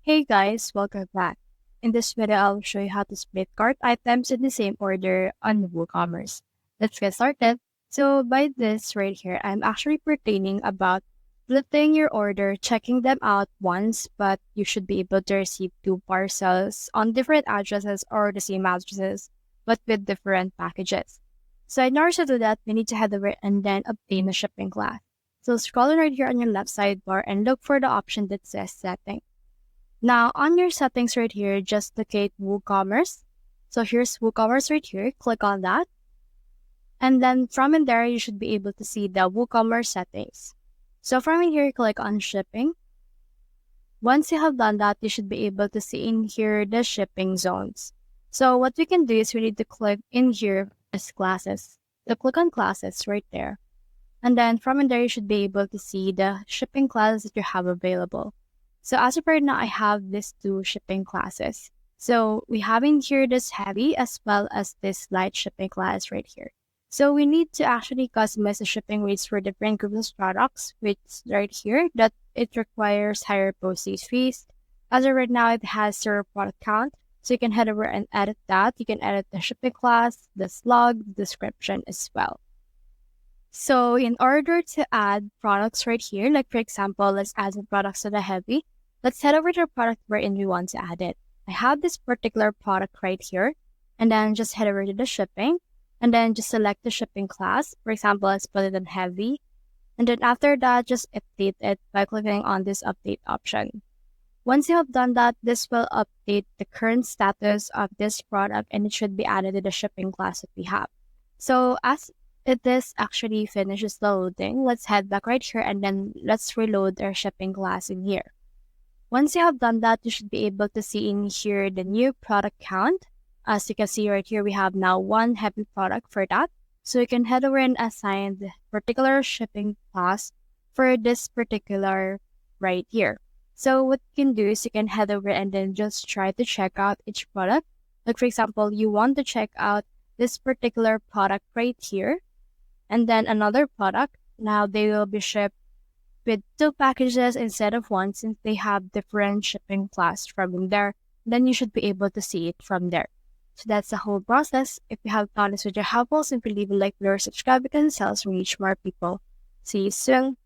Hey guys, welcome back. In this video, I'll show you how to split cart items in the same order on WooCommerce. Let's get started. So by this right here, I'm actually pertaining about splitting your order, checking them out once, but you should be able to receive two parcels on different addresses or the same addresses, but with different packages. So in order to do that, we need to head over and then obtain the shipping class. So scroll right here on your left sidebar and look for the option that says setting. Now, on your settings right here, just locate WooCommerce. So here's WooCommerce right here. Click on that. And then from in there, you should be able to see the WooCommerce settings. So from in here, click on shipping. Once you have done that, you should be able to see in here the shipping zones. So what we can do is we need to click in here as classes. So click on classes right there. And then from in there, you should be able to see the shipping classes that you have available. So as of right now, I have these two shipping classes. So we have in here this heavy as well as this light shipping class right here. So we need to actually customize the shipping rates for different groups of products, which right here that it requires higher postage fees. As of right now, it has 0 product count. So you can head over and edit that. You can edit the shipping class, the slug, description as well. So in order to add products right here, like for example, let's add some products to the heavy. Let's head over to the product wherein we want to add it. I have this particular product right here, and then just head over to the shipping, and then just select the shipping class. For example, let's put it in heavy. And then after that, just update it by clicking on this update option. Once you have done that, this will update the current status of this product, and it should be added to the shipping class that we have. So as this actually finishes the loading, let's head back right here and then let's reload our shipping class in here. Once you have done that, you should be able to see in here the new product count. As you can see right here, we have now one heavy product for that. So you can head over and assign the particular shipping class for this particular right here. So what you can do is you can head over and then just try to check out each product. Like for example, you want to check out this particular product right here, and then another product. Now they will be shipped with 2 packages instead of 1 since they have different shipping class from there. Then you should be able to see it from there. So that's the whole process. If you have found this video helpful, simply leave a like or subscribe because it helps reach more people. See you soon.